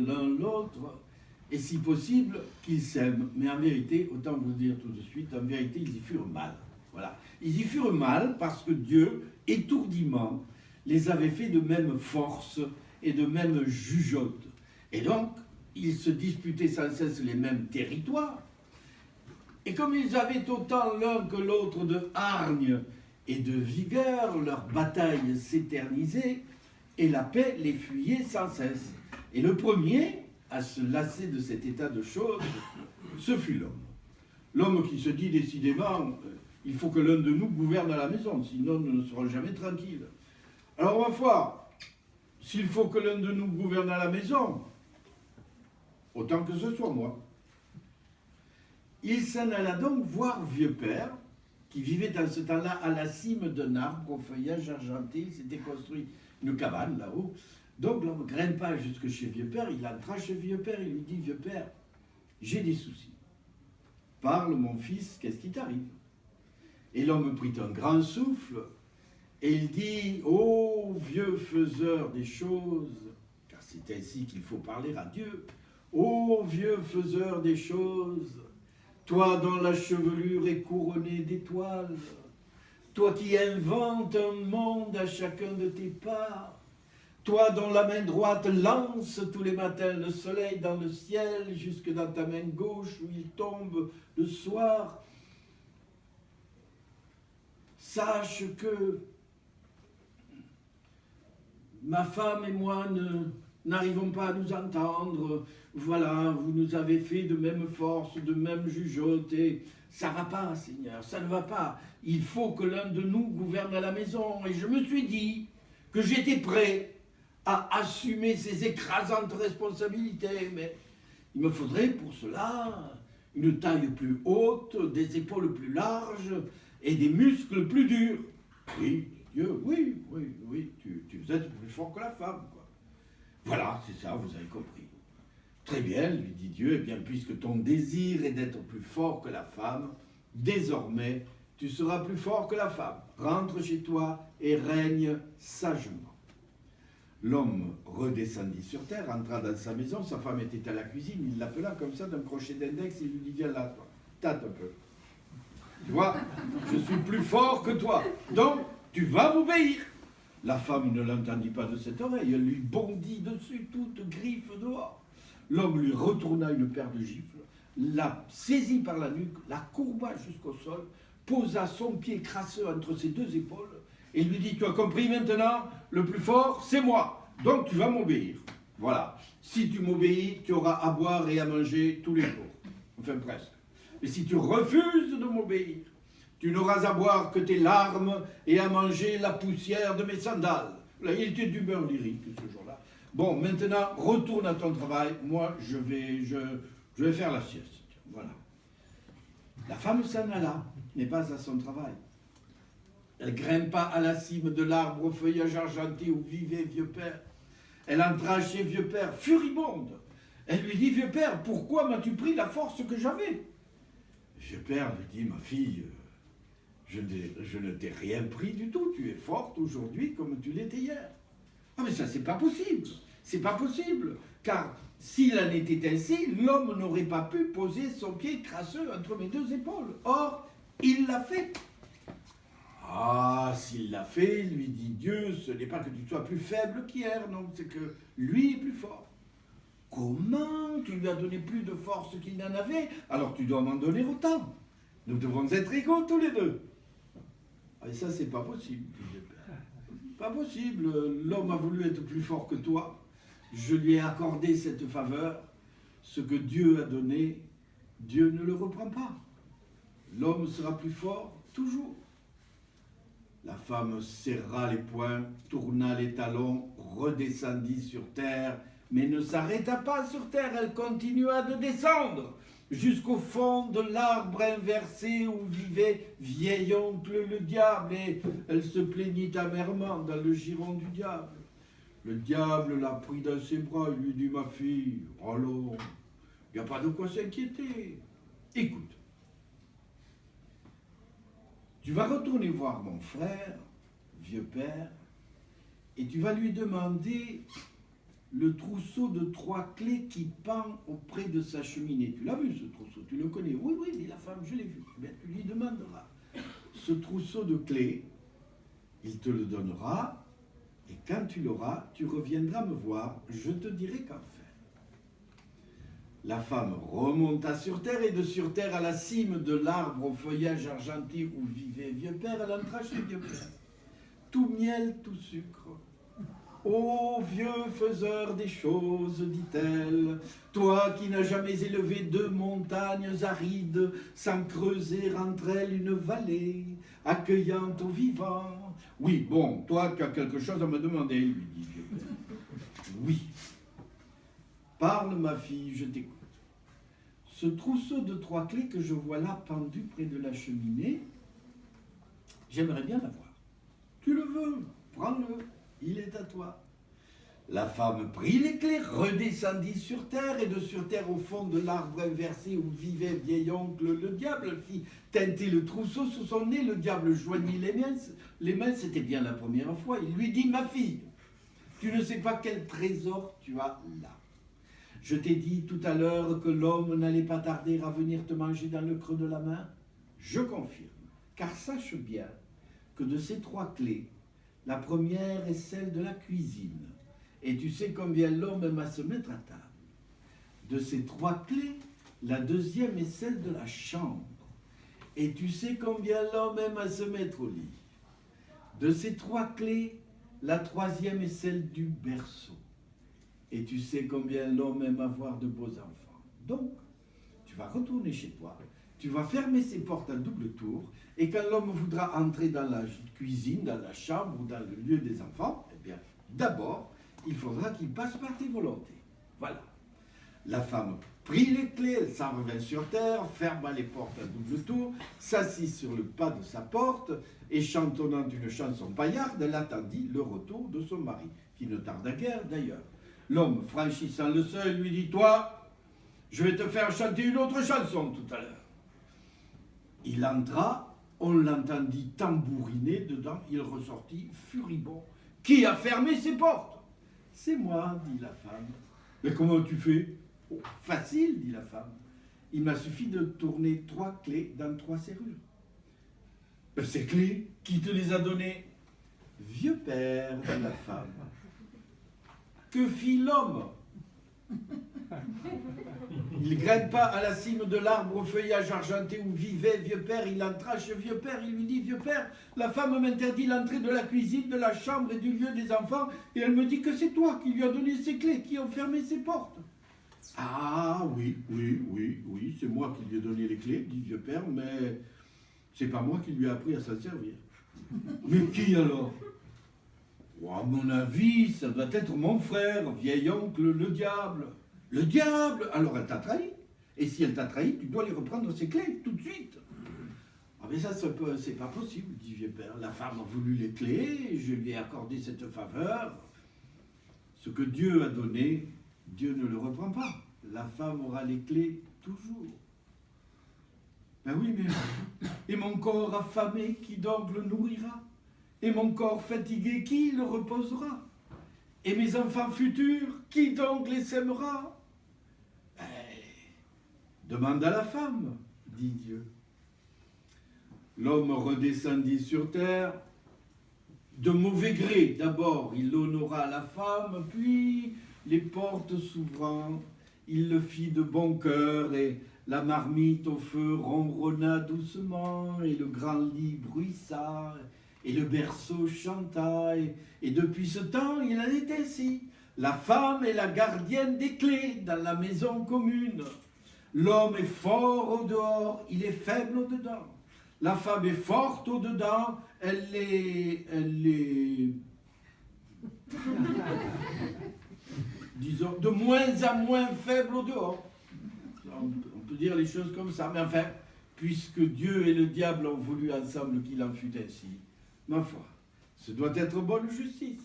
l'un l'autre, et si possible, qu'ils s'aiment. Mais en vérité, autant vous le dire tout de suite, en vérité, ils y furent mal. Voilà. Ils y furent mal parce que Dieu, étourdiment, les avait fait de même force et de même jugeote. Et donc, ils se disputaient sans cesse les mêmes territoires. Et comme ils avaient autant l'un que l'autre de hargne et de vigueur, leur bataille s'éternisait et la paix les fuyait sans cesse. Et le premier à se lasser de cet état de choses, ce fut l'homme. L'homme qui se dit décidément, il faut que l'un de nous gouverne à la maison, sinon nous ne serons jamais tranquilles. Alors ma foi, s'il faut que l'un de nous gouverne à la maison, autant que ce soit moi. Il s'en alla donc voir vieux père, qui vivait dans ce temps-là à la cime d'un arbre au feuillage argenté. Il s'était construit une cabane là-haut. Donc l'homme grimpa jusque chez vieux père, il entra chez vieux père, il lui dit, vieux père, j'ai des soucis. Parle mon fils, qu'est-ce qui t'arrive? Et l'homme prit un grand souffle, et il dit, ô vieux faiseur des choses, car c'est ainsi qu'il faut parler à Dieu, ô vieux faiseur des choses, toi dont la chevelure est couronnée d'étoiles, toi qui inventes un monde à chacun de tes pas, toi dont la main droite lance tous les matins le soleil dans le ciel, jusque dans ta main gauche où il tombe le soir, sache que ma femme et moi n'arrivons pas à nous entendre. Voilà, vous nous avez fait de même force, de même jugeote, et ça ne va pas, Seigneur, ça ne va pas. Il faut que l'un de nous gouverne à la maison. Et je me suis dit que j'étais prêt à assumer ces écrasantes responsabilités, mais il me faudrait pour cela une taille plus haute, des épaules plus larges et des muscles plus durs. Oui, Dieu, oui, tu êtes plus fort que la femme, quoi. Voilà, c'est ça, vous avez compris. Très bien, lui dit Dieu, eh bien, puisque ton désir est d'être plus fort que la femme, désormais, tu seras plus fort que la femme. Rentre chez toi et règne sagement. L'homme redescendit sur terre, entra dans sa maison, sa femme était à la cuisine, il l'appela comme ça d'un crochet d'index et lui dit, viens là, toi, tâte un peu. Tu vois, je suis plus fort que toi, donc tu vas m'obéir. La femme ne l'entendit pas de cette oreille, elle lui bondit dessus, toute griffe dehors. L'homme lui retourna une paire de gifles, la saisit par la nuque, la courba jusqu'au sol, posa son pied crasseux entre ses deux épaules, et lui dit, tu as compris maintenant, le plus fort, c'est moi, donc tu vas m'obéir. Voilà, si tu m'obéis, tu auras à boire et à manger tous les jours, enfin presque. Mais si tu refuses de m'obéir, tu n'auras à boire que tes larmes et à manger la poussière de mes sandales. Là, il était d'humeur lyrique ce jour-là. Bon, maintenant, retourne à ton travail, moi je vais faire la sieste. Voilà. La femme s'en alla, mais pas à son travail. Elle grimpa à la cime de l'arbre au feuillage argenté où vivait vieux père. Elle entra chez vieux père, furibonde. Elle lui dit, vieux père, pourquoi m'as-tu pris la force que j'avais? Vieux père lui dit, ma fille, je ne t'ai rien pris du tout, tu es forte aujourd'hui comme tu l'étais hier. Ah mais ça c'est pas possible, c'est pas possible, car s'il en était ainsi, l'homme n'aurait pas pu poser son pied crasseux entre mes deux épaules. Or, il l'a fait. Ah, s'il l'a fait, lui dit Dieu, ce n'est pas que tu sois plus faible qu'hier, non, c'est que lui est plus fort. Comment? Tu lui as donné plus de force qu'il n'en avait, alors tu dois m'en donner autant. Nous devons être égaux tous les deux. Ah, et ça, c'est pas possible, dit le père. Pas possible, l'homme a voulu être plus fort que toi. Je lui ai accordé cette faveur. Ce que Dieu a donné, Dieu ne le reprend pas. L'homme sera plus fort toujours. La femme serra les poings, tourna les talons, redescendit sur terre, mais ne s'arrêta pas sur terre, elle continua de descendre jusqu'au fond de l'arbre inversé où vivait vieil oncle le diable, et elle se plaignit amèrement dans le giron du diable. Le diable l'a pris dans ses bras et lui dit, ma fille, allons, il n'y a pas de quoi s'inquiéter. Écoute, tu vas retourner voir mon frère, vieux père, et tu vas lui demander le trousseau de 3 clés qui pend auprès de sa cheminée. Tu l'as vu ce trousseau, tu le connais. Oui, oui, dit la femme, je l'ai vu. Eh bien, tu lui demanderas. Ce trousseau de clés, il te le donnera, et quand tu l'auras, tu reviendras me voir, je te dirai qu'en faire. La femme remonta sur terre, et de sur terre à la cime de l'arbre au feuillage argenté où vivait vieux père, elle entra chez vieux père. Tout miel, tout sucre. Ô vieux faiseur des choses, dit-elle, toi qui n'as jamais élevé 2 montagnes arides, sans creuser entre elles une vallée, accueillant aux vivants. Oui, bon, toi tu as quelque chose à me demander, lui dit vieux père. Oui. Parle, ma fille, je t'écoute. Ce trousseau de 3 clés que je vois là pendu près de la cheminée, j'aimerais bien l'avoir. Tu le veux, prends-le, il est à toi. La femme prit les clés, redescendit sur terre, et de sur terre au fond de l'arbre inversé où vivait vieil oncle le diable, fit teinter le trousseau sous son nez. Le diable joignit les mains, c'était bien la première fois. Il lui dit, ma fille, tu ne sais pas quel trésor tu as là. Je t'ai dit tout à l'heure que l'homme n'allait pas tarder à venir te manger dans le creux de la main. Je confirme, car sache bien que de ces 3 clés, la première est celle de la cuisine. Et tu sais combien l'homme aime à se mettre à table. De ces 3 clés, la deuxième est celle de la chambre. Et tu sais combien l'homme aime à se mettre au lit. De ces 3 clés, la troisième est celle du berceau. Et tu sais combien l'homme aime avoir de beaux enfants. Donc, tu vas retourner chez toi, tu vas fermer ses portes à double tour, et quand l'homme voudra entrer dans la cuisine, dans la chambre ou dans le lieu des enfants, eh bien, d'abord, il faudra qu'il passe par tes volontés. Voilà. La femme prit les clés, elle s'en revint sur terre, ferma les portes à double tour, s'assit sur le pas de sa porte, et chantonnant une chanson paillarde, elle attendit le retour de son mari, qui ne tarda guère d'ailleurs. L'homme, franchissant le seuil, lui dit, toi, je vais te faire chanter une autre chanson tout à l'heure. Il entra, on l'entendit tambouriner dedans, il ressortit furibond. Qui a fermé ses portes? C'est moi, dit la femme. Mais comment tu fais? Oh, facile, dit la femme. Il m'a suffi de tourner 3 clés dans 3 serrures. Ces clés, qui te les a données? Vieux père, dit la femme. Que fit l'homme? Il grimpa pas à la cime de l'arbre au feuillage argenté où vivait vieux père. Il entra chez vieux père. Il lui dit, vieux père, la femme m'interdit l'entrée de la cuisine, de la chambre et du lieu des enfants, et elle me dit que c'est toi qui lui as donné ses clés, qui ont fermé ses portes. Ah oui, c'est moi qui lui ai donné les clés, dit vieux père, mais c'est pas moi qui lui ai appris à s'en servir. Mais qui alors? Oh, à mon avis, ça doit être mon frère, vieil oncle, le diable. Le diable? Alors elle t'a trahi. Et si elle t'a trahi, tu dois lui reprendre ses clés, tout de suite. Ah mais ça, c'est pas possible, dit vieux père. La femme a voulu les clés, je lui ai accordé cette faveur. Ce que Dieu a donné, Dieu ne le reprend pas. La femme aura les clés toujours. Ben oui, mais... Et mon corps affamé, qui donc le nourrira? Et mon corps fatigué, qui le reposera? Et mes enfants futurs, qui donc les sèmera? Demande à la femme, dit Dieu. L'homme redescendit sur terre. De mauvais gré, d'abord, il honora la femme, puis, les portes s'ouvrant, il le fit de bon cœur, et la marmite au feu ronronna doucement, et le grand lit bruissa, et le berceau chanta, et depuis ce temps, il en est ainsi. La femme est la gardienne des clés dans la maison commune. L'homme est fort au dehors, il est faible au dedans. La femme est forte au dedans, elle est, disons, de moins en moins faible au dehors. On peut dire les choses comme ça, mais enfin, puisque Dieu et le diable ont voulu ensemble qu'il en fût ainsi, ma foi, ce doit être bonne justice.